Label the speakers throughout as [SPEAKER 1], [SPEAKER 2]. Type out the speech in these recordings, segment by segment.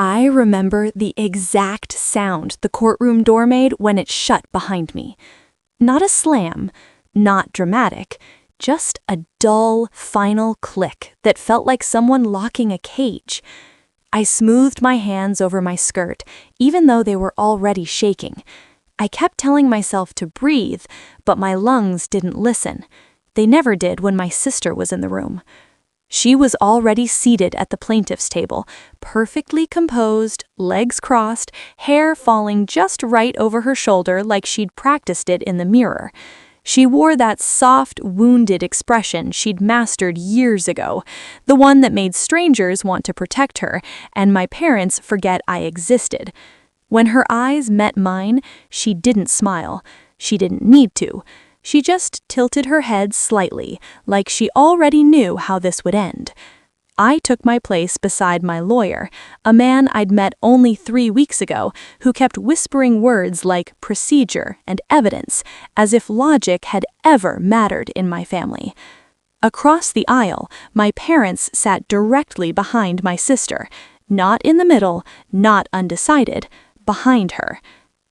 [SPEAKER 1] I remember the exact sound the courtroom door made when it shut behind me. Not a slam, not dramatic, just a dull, final click that felt like someone locking a cage. I smoothed my hands over my skirt, even though they were already shaking. I kept telling myself to breathe, but my lungs didn't listen. They never did when my sister was in the room. She was already seated at the plaintiff's table, perfectly composed, legs crossed, hair falling just right over her shoulder like she'd practiced it in the mirror. She wore that soft, wounded expression she'd mastered years ago, the one that made strangers want to protect her and my parents forget I existed. When her eyes met mine, she didn't smile. She didn't need to. She just tilted her head slightly, like she already knew how this would end. I took my place beside my lawyer, a man I'd met only 3 weeks ago, who kept whispering words like procedure and evidence, as if logic had ever mattered in my family. Across the aisle, my parents sat directly behind my sister, not in the middle, not undecided, behind her.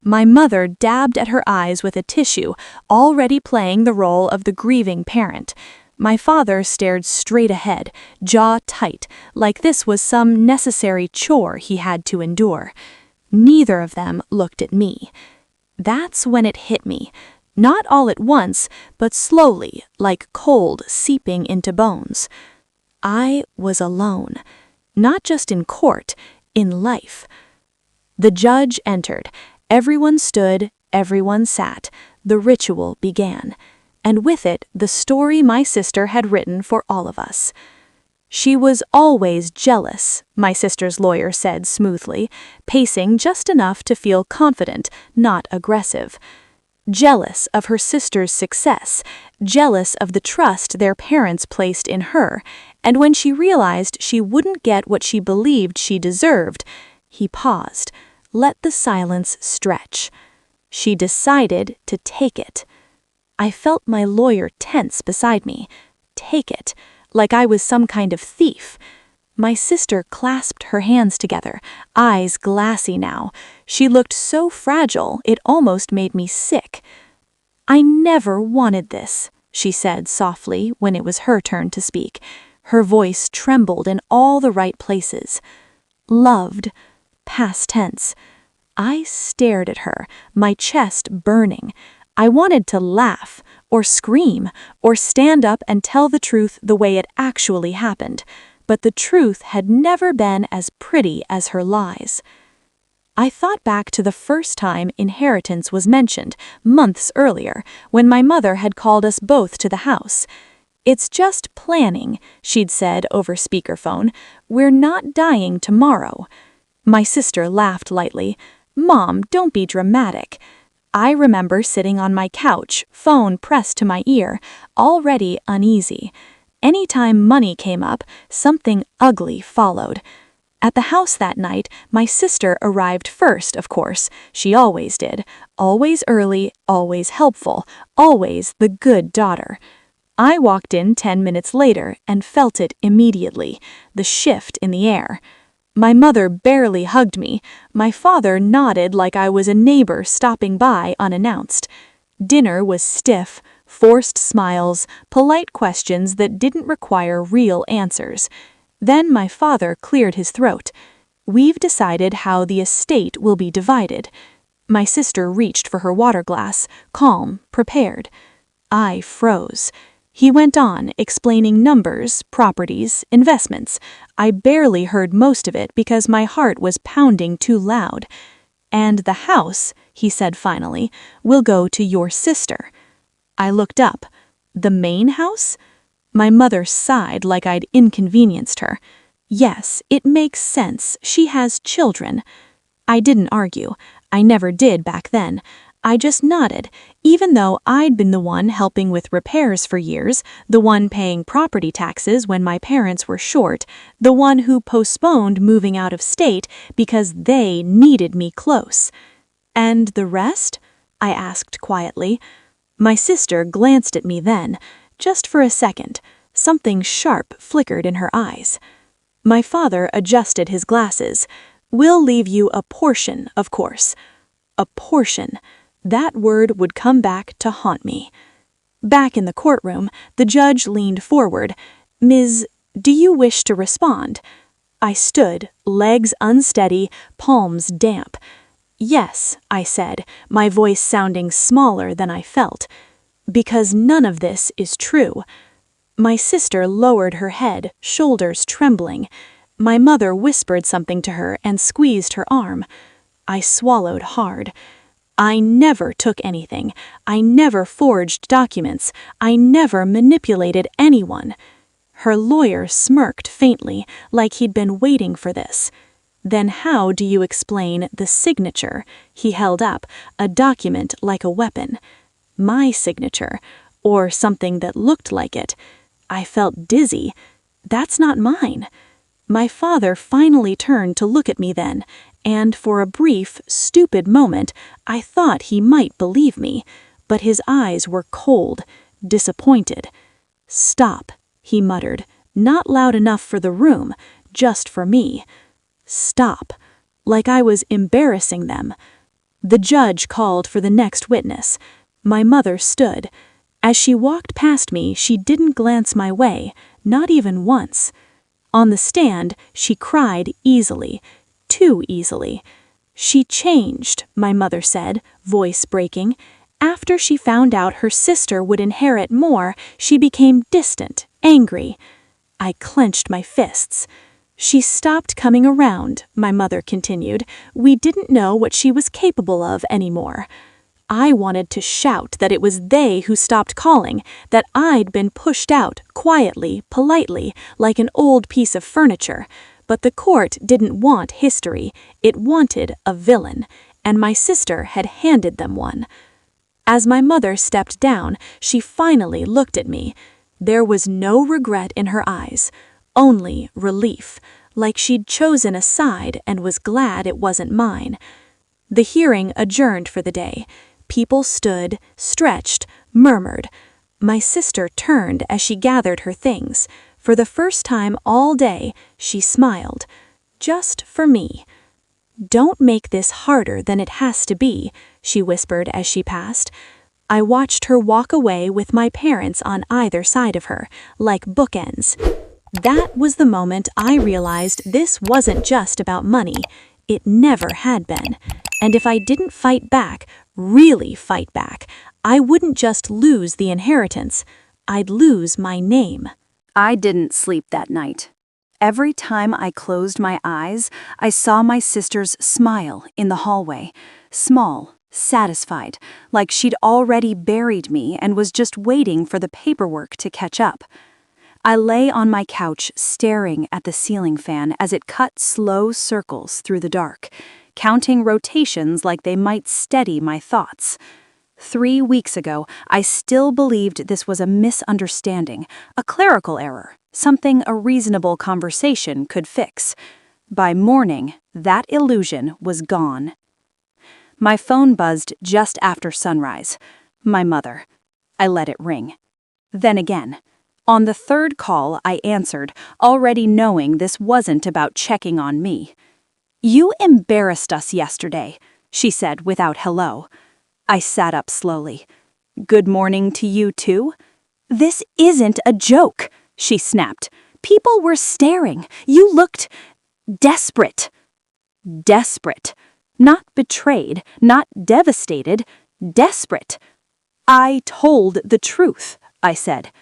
[SPEAKER 1] My mother dabbed at her eyes with a tissue, already playing the role of the grieving parent. My father stared straight ahead, jaw tight, like this was some necessary chore he had to endure. Neither of them looked at me. That's when it hit me. Not all at once, but slowly, like cold seeping into bones. I was alone. Not just in court, in life. The judge entered. Everyone stood, everyone sat. The ritual began. And with it, the story my sister had written for all of us. She was always jealous, my sister's lawyer said smoothly, pacing just enough to feel confident, not aggressive. Jealous of her sister's success, jealous of the trust their parents placed in her, and when she realized she wouldn't get what she believed she deserved, he paused, let the silence stretch. She decided to take it. I felt my lawyer tense beside me. Take it, like I was some kind of thief. My sister clasped her hands together, eyes glassy now. She looked so fragile, it almost made me sick. I never wanted this, she said softly when it was her turn to speak. Her voice trembled in all the right places. Loved, past tense. I stared at her, my chest burning. I wanted to laugh, or scream, or stand up and tell the truth the way it actually happened, but the truth had never been as pretty as her lies. I thought back to the first time inheritance was mentioned, months earlier, when my mother had called us both to the house. "It's just planning," she'd said over speakerphone. "We're not dying tomorrow." My sister laughed lightly. "Mom, don't be dramatic." I remember sitting on my couch, phone pressed to my ear, already uneasy. Anytime money came up, something ugly followed. At the house that night, my sister arrived first, of course. She always did. Always early, always helpful, always the good daughter. I walked in 10 minutes later and felt it immediately, the shift in the air. My mother barely hugged me. My father nodded like I was a neighbor stopping by unannounced. Dinner was stiff, forced smiles, polite questions that didn't require real answers. Then my father cleared his throat. "We've decided how the estate will be divided." My sister reached for her water glass, calm, prepared. I froze. He went on, explaining numbers, properties, investments. I barely heard most of it because my heart was pounding too loud. "And the house," he said finally, "will go to your sister." I looked up. "The main house?" My mother sighed like I'd inconvenienced her. "Yes, it makes sense. She has children." I didn't argue. I never did back then. I just nodded, even though I'd been the one helping with repairs for years, the one paying property taxes when my parents were short, the one who postponed moving out of state because they needed me close. "And the rest?" I asked quietly. My sister glanced at me then, just for a second. Something sharp flickered in her eyes. My father adjusted his glasses. We'll leave you a portion, of course. A portion. That word would come back to haunt me. Back in the courtroom, the judge leaned forward. Ms., do you wish to respond? I stood, legs unsteady, palms damp. Yes, I said, my voice sounding smaller than I felt. Because none of this is true. My sister lowered her head, shoulders trembling. My mother whispered something to her and squeezed her arm. I swallowed hard. I never took anything. I never forged documents. I never manipulated anyone. Her lawyer smirked faintly, like he'd been waiting for this. Then how do you explain the signature? He held up, a document like a weapon. My signature, or something that looked like it. I felt dizzy. That's not mine. My father finally turned to look at me then, and for a brief, stupid moment, I thought he might believe me, but his eyes were cold, disappointed. Stop, he muttered, not loud enough for the room, just for me. Stop, like I was embarrassing them. The judge called for the next witness. My mother stood. As she walked past me, she didn't glance my way, not even once. On the stand, she cried easily, too easily. She changed, my mother said, voice breaking. After she found out her sister would inherit more, she became distant, angry. I clenched my fists. She stopped coming around, my mother continued. We didn't know what she was capable of anymore. I wanted to shout that it was they who stopped calling, that I'd been pushed out, quietly, politely, like an old piece of furniture. But the court didn't want history, it wanted a villain, and my sister had handed them one. As my mother stepped down, she finally looked at me. There was no regret in her eyes, only relief, like she'd chosen a side and was glad it wasn't mine. The hearing adjourned for the day. People stood, stretched, murmured. My sister turned as she gathered her things. For the first time all day, she smiled. Just for me. Don't make this harder than it has to be, she whispered as she passed. I watched her walk away with my parents on either side of her, like bookends. That was the moment I realized this wasn't just about money. It never had been. And if I didn't fight back, really fight back, I wouldn't just lose the inheritance. I'd lose my name.
[SPEAKER 2] I didn't sleep that night. Every time I closed my eyes, I saw my sister's smile in the hallway. Small, satisfied, like she'd already buried me and was just waiting for the paperwork to catch up. I lay on my couch staring at the ceiling fan as it cut slow circles through the dark, counting rotations like they might steady my thoughts. 3 weeks ago, I still believed this was a misunderstanding, a clerical error, something a reasonable conversation could fix. By morning, that illusion was gone. My phone buzzed just after sunrise. My mother. I let it ring. Then again. On the third call, I answered, already knowing this wasn't about checking on me. "You embarrassed us yesterday," she said without hello. I sat up slowly. "Good morning to you too?" "This isn't a joke," she snapped. "People were staring. You looked desperate." Desperate. Not betrayed, not devastated, desperate. "I told the truth," I said.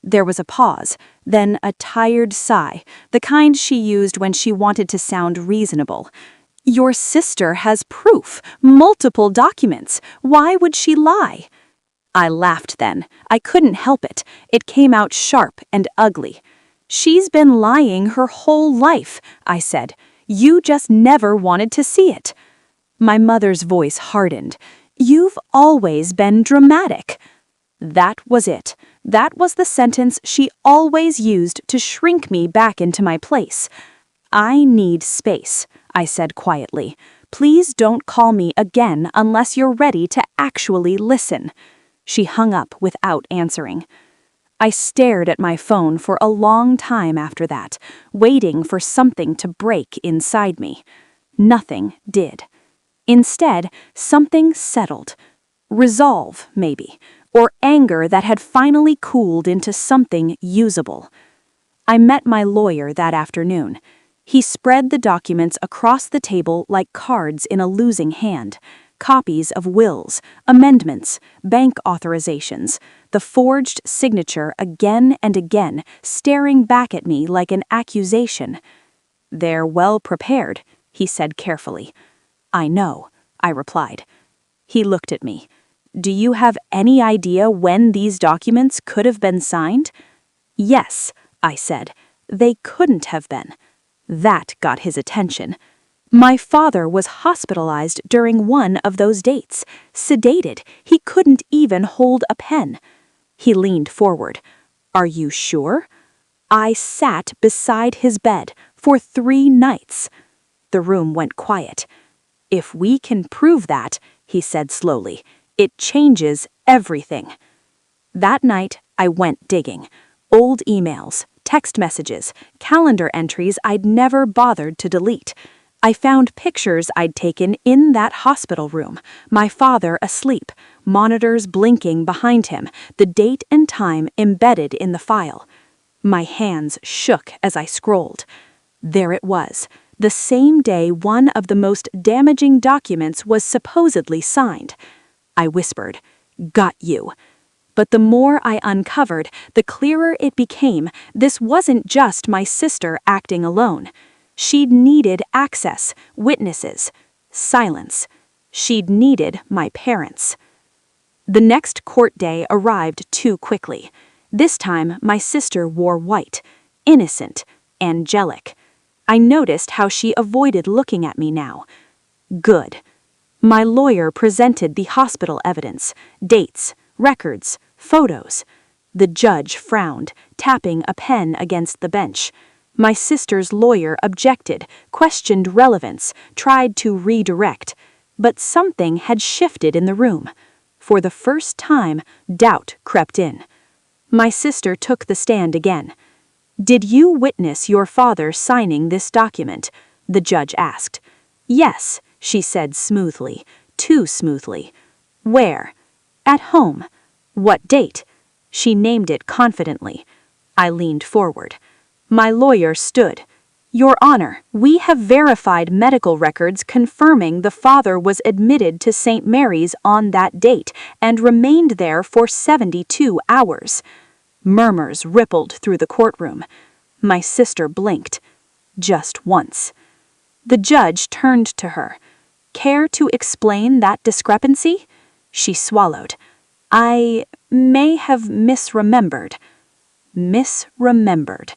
[SPEAKER 2] There was a pause, then a tired sigh, the kind she used when she wanted to sound reasonable. "Your sister has proof, multiple documents. Why would she lie?" I laughed then. I couldn't help it. It came out sharp and ugly. "She's been lying her whole life," I said. "You just never wanted to see it." My mother's voice hardened. "You've always been dramatic." That was it. That was the sentence she always used to shrink me back into my place. "I need space," I said quietly. "Please don't call me again unless you're ready to actually listen." She hung up without answering. I stared at my phone for a long time after that, waiting for something to break inside me. Nothing did. Instead, something settled. Resolve, maybe, or anger that had finally cooled into something usable. I met my lawyer that afternoon. He spread the documents across the table like cards in a losing hand. Copies of wills, amendments, bank authorizations, the forged signature again and again, staring back at me like an accusation. "They're well prepared," he said carefully. "I know," I replied. He looked at me. "Do you have any idea when these documents could have been signed?" "Yes," I said. "They couldn't have been." That got his attention. My father was hospitalized during one of those dates, sedated. He couldn't even hold a pen. He leaned forward. "Are you sure?" "I sat beside his bed for 3 nights." The room went quiet. "If we can prove that," he said slowly, "it changes everything." That night, I went digging. Old emails, text messages, calendar entries I'd never bothered to delete. I found pictures I'd taken in that hospital room, my father asleep, monitors blinking behind him, the date and time embedded in the file. My hands shook as I scrolled. There it was, the same day one of the most damaging documents was supposedly signed. I whispered, "Got you." But the more I uncovered, the clearer it became this wasn't just my sister acting alone. She'd needed access, witnesses, silence. She'd needed my parents. The next court day arrived too quickly. This time, my sister wore white, innocent, angelic. I noticed how she avoided looking at me now. Good. My lawyer presented the hospital evidence, dates, records, photos. The judge frowned, tapping a pen against the bench. My sister's lawyer objected, questioned relevance, tried to redirect. But something had shifted in the room. For the first time, doubt crept in. My sister took the stand again. "Did you witness your father signing this document?" the judge asked. "Yes," she said smoothly, too smoothly. "Where?" "At home." "What date?" She named it confidently. I leaned forward. My lawyer stood. "Your Honor, we have verified medical records confirming the father was admitted to St. Mary's on that date and remained there for 72 hours. Murmurs rippled through the courtroom. My sister blinked. Just once. The judge turned to her. "Care to explain that discrepancy?" She swallowed. "I may have misremembered." Misremembered.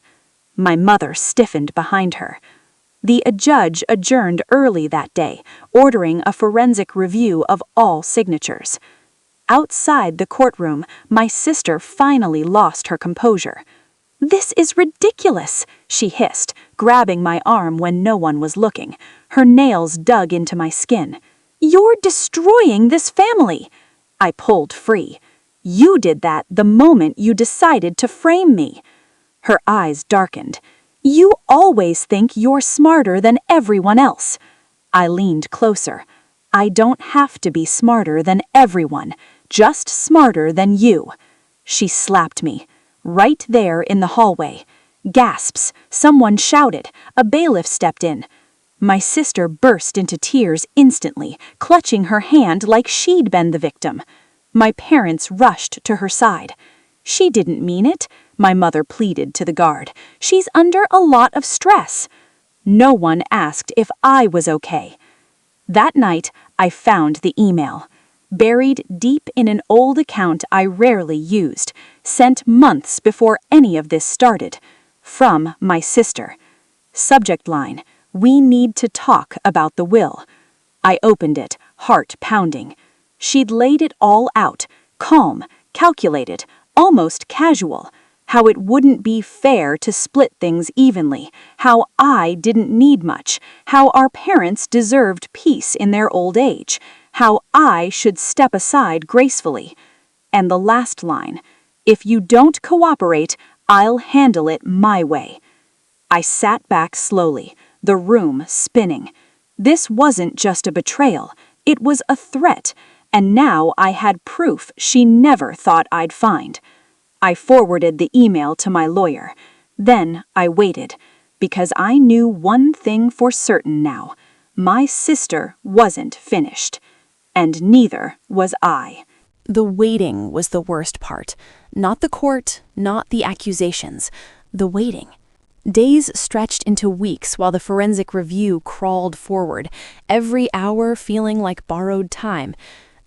[SPEAKER 2] My mother stiffened behind her. The judge adjourned early that day, ordering a forensic review of all signatures. Outside the courtroom, my sister finally lost her composure. "This is ridiculous," she hissed, grabbing my arm when no one was looking. Her nails dug into my skin. "You're destroying this family." I pulled free. "You did that the moment you decided to frame me." Her eyes darkened. "You always think you're smarter than everyone else." I leaned closer. "I don't have to be smarter than everyone, just smarter than you." She slapped me. Right there in the hallway. Gasps. Someone shouted. A bailiff stepped in. My sister burst into tears instantly, clutching her hand like she'd been the victim. My parents rushed to her side. "She didn't mean it," my mother pleaded to the guard. "She's under a lot of stress." No one asked if I was okay. That night, I found the email. Buried deep in an old account I rarely used, sent months before any of this started. From my sister. Subject line, "We need to talk about the will." I opened it, heart pounding. She'd laid it all out, calm, calculated, almost casual. How it wouldn't be fair to split things evenly, how I didn't need much, how our parents deserved peace in their old age, how I should step aside gracefully. And the last line, "If you don't cooperate, I'll handle it my way." I sat back slowly, the room spinning. This wasn't just a betrayal, it was a threat, and now I had proof she never thought I'd find. I forwarded the email to my lawyer. Then I waited, because I knew one thing for certain now. My sister wasn't finished. And neither was I.
[SPEAKER 1] The waiting was the worst part. Not the court, not the accusations. The waiting. Days stretched into weeks while the forensic review crawled forward, every hour feeling like borrowed time.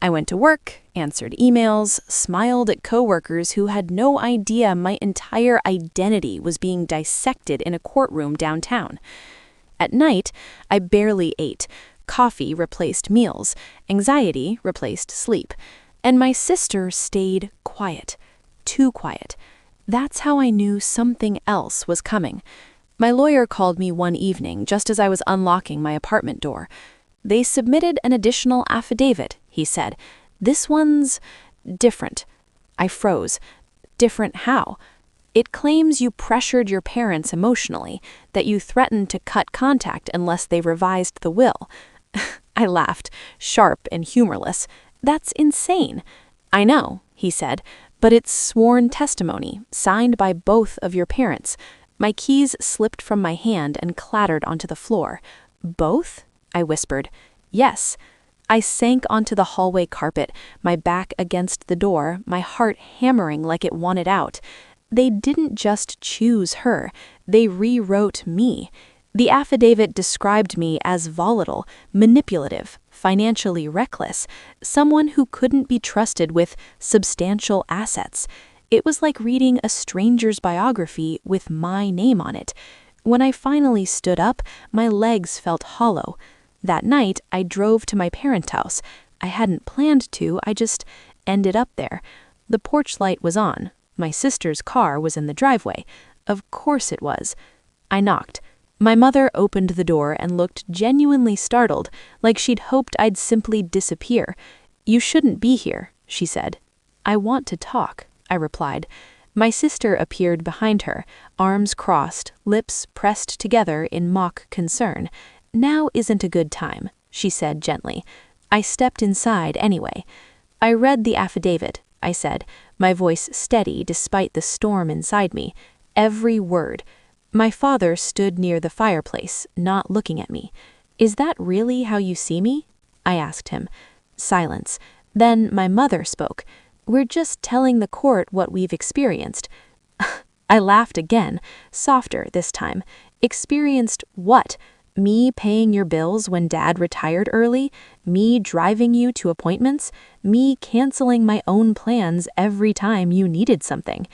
[SPEAKER 1] I went to work, answered emails, smiled at coworkers who had no idea my entire identity was being dissected in a courtroom downtown. At night, I barely ate. Coffee replaced meals, anxiety replaced sleep, and my sister stayed quiet, too quiet. That's how I knew something else was coming. My lawyer called me one evening just as I was unlocking my apartment door. They submitted an additional affidavit, he said. This one's different. I froze. Different how? It claims you pressured your parents emotionally, that you threatened to cut contact unless they revised the will. I laughed, sharp and humorless. That's insane. I know, he said, but it's sworn testimony, signed by both of your parents. My keys slipped from my hand and clattered onto the floor. Both? I whispered. Yes. I sank onto the hallway carpet, my back against the door, my heart hammering like it wanted out. They didn't just choose her, they rewrote me. The affidavit described me as volatile, manipulative, financially reckless, someone who couldn't be trusted with substantial assets. It was like reading a stranger's biography with my name on it. When I finally stood up, my legs felt hollow. That night, I drove to my parents' house. I hadn't planned to, I just ended up there. The porch light was on. My sister's car was in the driveway. Of course it was. I knocked. My mother opened the door and looked genuinely startled, like she'd hoped I'd simply disappear. You shouldn't be here, she said. I want to talk, I replied. My sister appeared behind her, arms crossed, lips pressed together in mock concern. Now isn't a good time, she said gently. I stepped inside anyway. I read the affidavit, I said, my voice steady despite the storm inside me. Every word. My father stood near the fireplace, not looking at me. Is that really how you see me? I asked him. Silence. Then my mother spoke. We're just telling the court what we've experienced. I laughed again, softer this time. Experienced what? Me paying your bills when Dad retired early? Me driving you to appointments? Me canceling my own plans every time you needed something?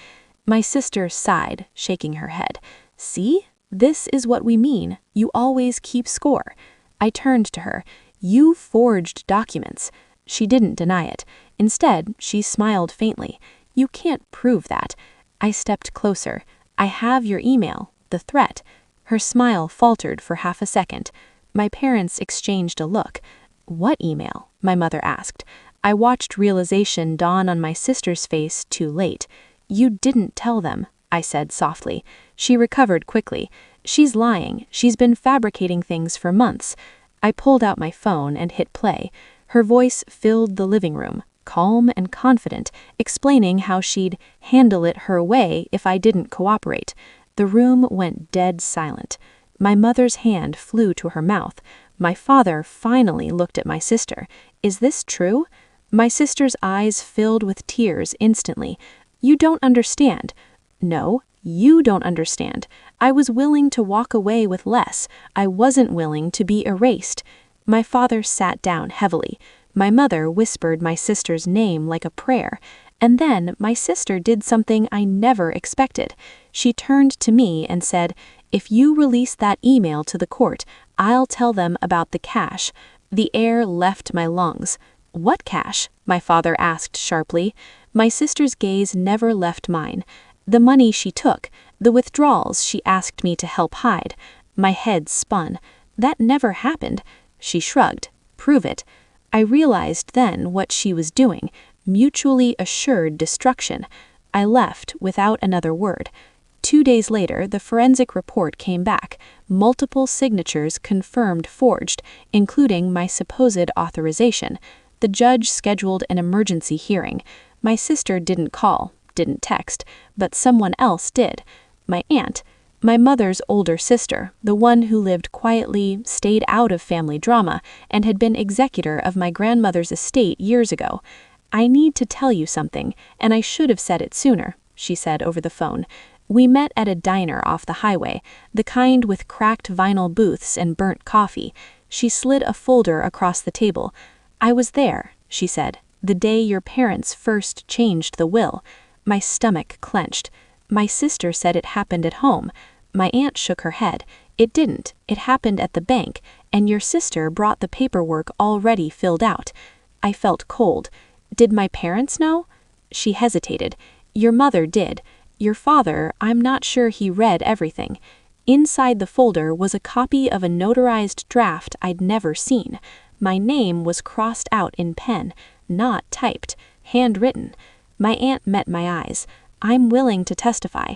[SPEAKER 1] My sister sighed, shaking her head. See? This is what we mean. You always keep score. I turned to her. You forged documents. She didn't deny it. Instead, she smiled faintly. You can't prove that. I stepped closer. I have your email, the threat. Her smile faltered for half a second. My parents exchanged a look. What email? My mother asked. I watched realization dawn on my sister's face too late. You didn't tell them, I said softly. She recovered quickly. She's lying. She's been fabricating things for months. I pulled out my phone and hit play. Her voice filled the living room, calm and confident, explaining how she'd handle it her way if I didn't cooperate. The room went dead silent. My mother's hand flew to her mouth. My father finally looked at my sister. Is this true? My sister's eyes filled with tears instantly. You don't understand. No, you don't understand. I was willing to walk away with less. I wasn't willing to be erased. My father sat down heavily. My mother whispered my sister's name like a prayer. And then my sister did something I never expected. She turned to me and said, if you release that email to the court, I'll tell them about the cash. The air left my lungs. What cash? My father asked sharply. My sister's gaze never left mine. The money she took, the withdrawals she asked me to help hide. My head spun. That never happened. She shrugged. Prove it. I realized then what she was doing. Mutually assured destruction. I left without another word. 2 days later, the forensic report came back. Multiple signatures confirmed forged, including my supposed authorization. The judge scheduled an emergency hearing. My sister didn't call, didn't text, but someone else did. My aunt, my mother's older sister, the one who lived quietly, stayed out of family drama, and had been executor of my grandmother's estate years ago. "I need to tell you something, and I should have said it sooner," she said over the phone. "We met at a diner off the highway, the kind with cracked vinyl booths and burnt coffee." She slid a folder across the table. "I was there," she said, "the day your parents first changed the will." My stomach clenched. My sister said it happened at home. My aunt shook her head. "It didn't. It happened at the bank, and your sister brought the paperwork already filled out." I felt cold. "Did my parents know?" She hesitated. "Your mother did. Your father, I'm not sure he read everything." Inside the folder was a copy of a notarized draft I'd never seen. My name was crossed out in pen, not typed, handwritten. My aunt met my eyes. "I'm willing to testify."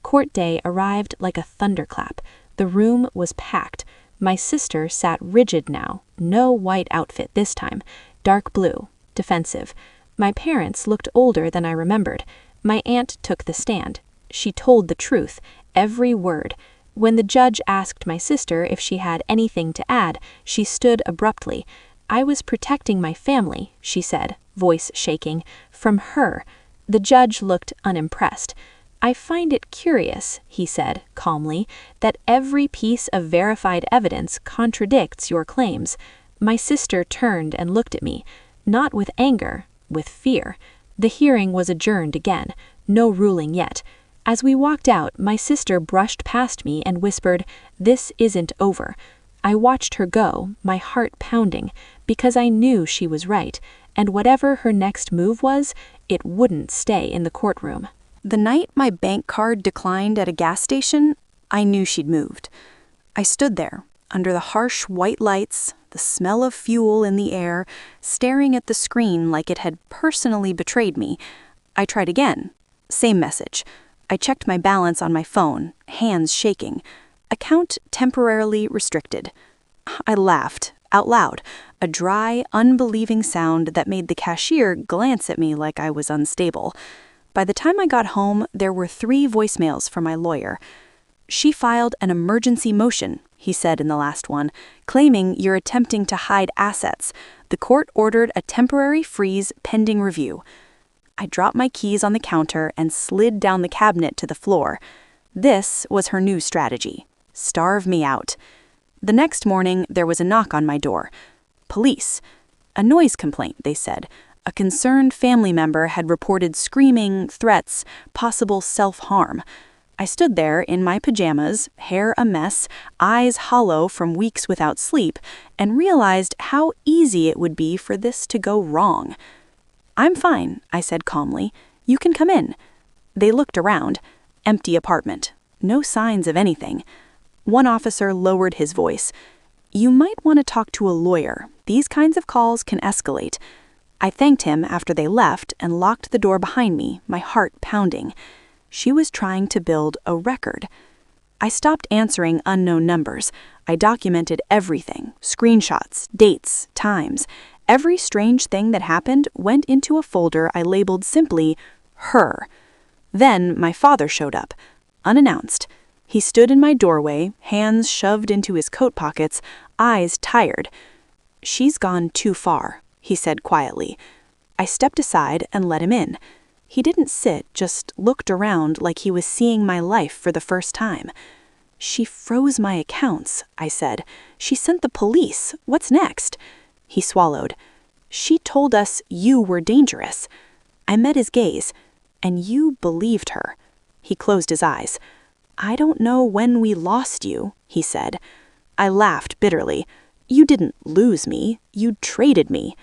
[SPEAKER 1] Court day arrived like a thunderclap. The room was packed. My sister sat rigid now, no white outfit this time, dark blue, defensive. My parents looked older than I remembered. My aunt took the stand. She told the truth, every word. When the judge asked my sister if she had anything to add, she stood abruptly. "I was protecting my family," she said, voice shaking, "from her." The judge looked unimpressed. "I find it curious," he said, calmly, "that every piece of verified evidence contradicts your claims." My sister turned and looked at me, not with anger, with fear. The hearing was adjourned again, no ruling yet. As we walked out, my sister brushed past me and whispered, "This isn't over." I watched her go, my heart pounding, because I knew she was right, and whatever her next move was, it wouldn't stay in the courtroom.
[SPEAKER 2] The night my bank card declined at a gas station, I knew she'd moved. I stood there, under the harsh white lights, the smell of fuel in the air, staring at the screen like it had personally betrayed me. I tried again. Same message. I checked my balance on my phone, hands shaking. Account temporarily restricted. I laughed, out loud, a dry, unbelieving sound that made the cashier glance at me like I was unstable. By the time I got home, there were 3 voicemails from my lawyer. "She filed an emergency motion," he said in the last one, "claiming you're attempting to hide assets. The court ordered a temporary freeze pending review." I dropped my keys on the counter and slid down the cabinet to the floor. This was her new strategy. Starve me out. The next morning, there was a knock on my door. Police. A noise complaint, they said. A concerned family member had reported screaming, threats, possible self-harm. I stood there in my pajamas, hair a mess, eyes hollow from weeks without sleep, and realized how easy it would be for this to go wrong. "I'm fine," I said calmly. "You can come in." They looked around. Empty apartment. No signs of anything. One officer lowered his voice. "You might want to talk to a lawyer. These kinds of calls can escalate." I thanked him after they left and locked the door behind me, my heart pounding. She was trying to build a record. I stopped answering unknown numbers. I documented everything, screenshots, dates, times. Every strange thing that happened went into a folder I labeled simply, "Her." Then my father showed up, unannounced. He stood in my doorway, hands shoved into his coat pockets, eyes tired. "She's gone too far," he said quietly. I stepped aside and let him in. He didn't sit, just looked around like he was seeing my life for the first time. "She froze my accounts," I said. "She sent the police. What's next?" He swallowed. "She told us you were dangerous." I met his gaze. "And you believed her." He closed his eyes. "I don't know when we lost you," he said. I laughed bitterly. "You didn't lose me. You traded me."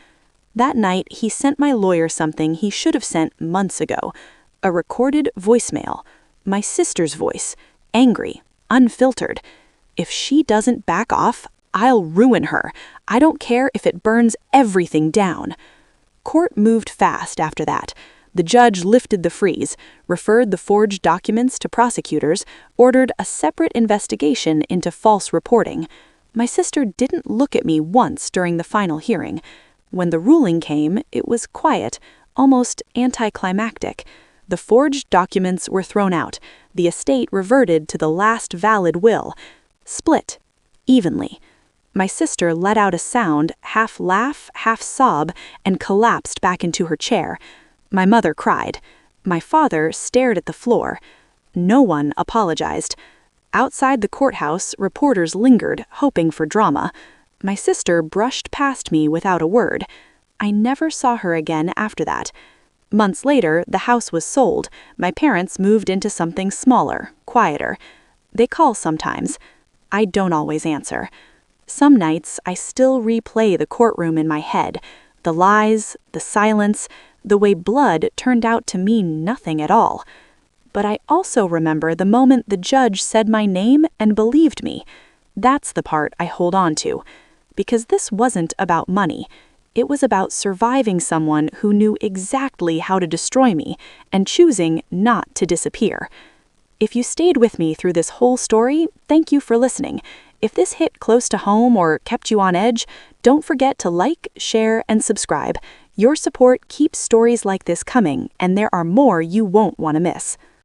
[SPEAKER 2] That night, he sent my lawyer something he should have sent months ago. A recorded voicemail. My sister's voice. Angry. Unfiltered. "If she doesn't back off, I'll ruin her. I don't care if it burns everything down." Court moved fast after that.
[SPEAKER 1] The judge lifted the freeze, referred the forged documents to prosecutors, ordered a separate investigation into false reporting. My sister didn't look at me once during the final hearing. When the ruling came, it was quiet, almost anticlimactic. The forged documents were thrown out. The estate reverted to the last valid will. Split. Evenly. My sister let out a sound, half laugh, half sob, and collapsed back into her chair. My mother cried. My father stared at the floor. No one apologized. Outside the courthouse, reporters lingered, hoping for drama. My sister brushed past me without a word. I never saw her again after that. Months later, the house was sold. My parents moved into something smaller, quieter. They call sometimes. I don't always answer. Some nights, I still replay the courtroom in my head. The lies, the silence, the way blood turned out to mean nothing at all. But I also remember the moment the judge said my name and believed me. That's the part I hold on to. Because this wasn't about money. It was about surviving someone who knew exactly how to destroy me and choosing not to disappear. If you stayed with me through this whole story, thank you for listening. If this hit close to home or kept you on edge, don't forget to like, share, and subscribe. Your support keeps stories like this coming, and there are more you won't want to miss.